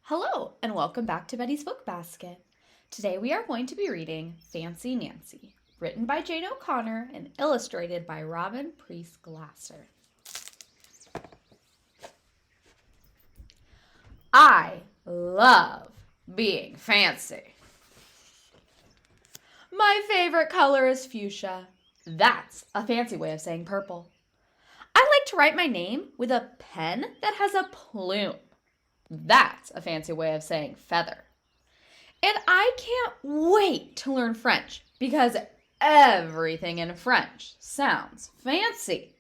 Hello, and welcome back to Betty's Book Basket. Today we are going to be reading Fancy Nancy, written by Jane O'Connor and illustrated by Robin Preiss Glasser. I love being fancy. My favorite color is fuchsia. That's a fancy way of saying purple. I like to write my name with a pen that has a plume. That's a fancy way of saying feather. And I can't wait to learn French because everything in French sounds fancy.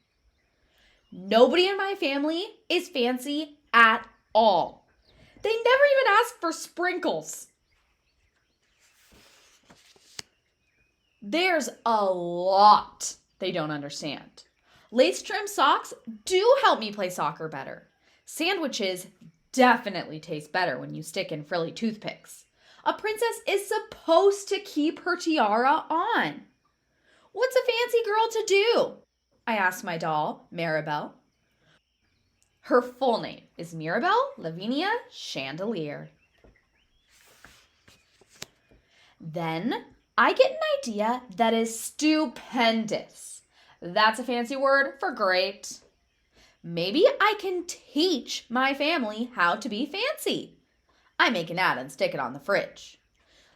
Nobody in my family is fancy at all. They never even ask for sprinkles. There's a lot they don't understand. Lace trim socks do help me play soccer better. Sandwiches definitely taste better when you stick in frilly toothpicks. A princess is supposed to keep her tiara on. What's a fancy girl to do? I asked my doll, Maribel. Her full name is Mirabelle Lavinia Chandelier. Then I get an idea that is stupendous. That's a fancy word for great. Maybe I can teach my family how to be fancy. I make an ad and stick it on the fridge.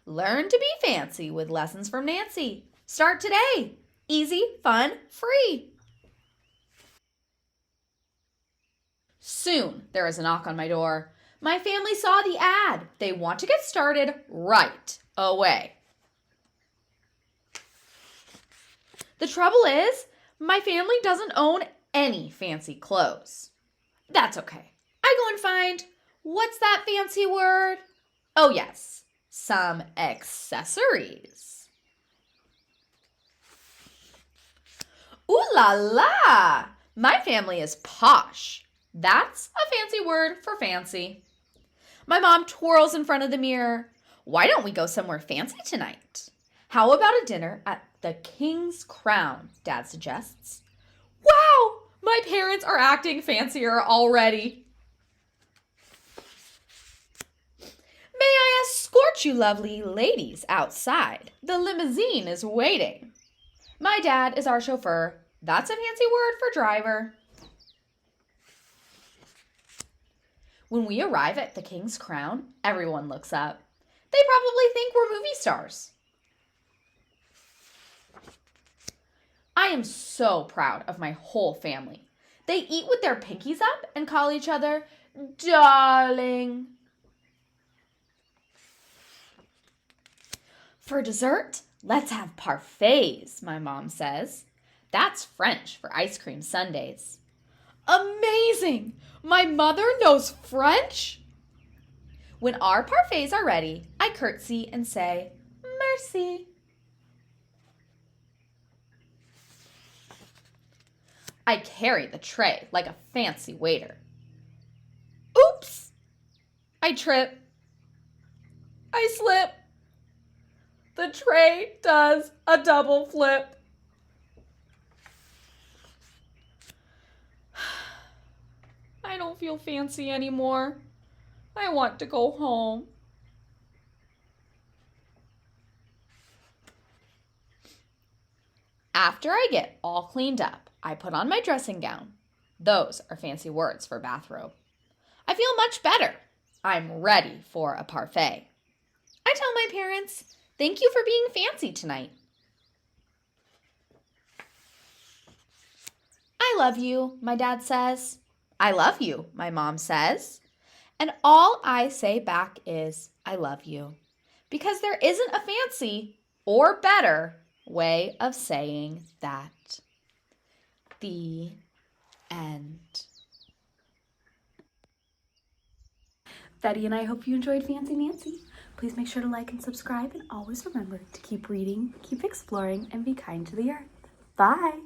Learn to be fancy with lessons from Nancy. Start today. Easy, fun, free. Soon there is a knock on my door. My family saw the ad. They want to get started right away. The trouble is, my family doesn't own any fancy clothes. That's okay. I go and find, what's that fancy word? Oh yes, some accessories. Ooh la la! My family is posh. That's a fancy word for fancy. My mom twirls in front of the mirror. Why don't we go somewhere fancy tonight? How about a dinner at the King's Crown, Dad suggests. Wow! My parents are acting fancier already. May I escort you lovely ladies outside? The limousine is waiting. My dad is our chauffeur. That's a fancy word for driver. When we arrive at the King's Crown, everyone looks up. They probably think we're movie stars. I am so proud of my whole family. They eat with their pinkies up and call each other darling. For dessert, let's have parfaits, my mom says. That's French for ice cream sundaes. Amazing! My mother knows French? When our parfaits are ready, I curtsy and say, merci. I carry the tray like a fancy waiter. Oops! I trip. I slip. The tray does a double flip. I don't feel fancy anymore. I want to go home. After I get all cleaned up, I put on my dressing gown. Those are fancy words for bathrobe. I feel much better. I'm ready for a parfait. I tell my parents, thank you for being fancy tonight. I love you, my dad says. I love you, my mom says. And all I say back is, I love you. Because there isn't a fancy or better way of saying that. The end. Betty and I hope you enjoyed Fancy Nancy. Please make sure to like and subscribe, and always remember to keep reading, keep exploring, and be kind to the earth. Bye!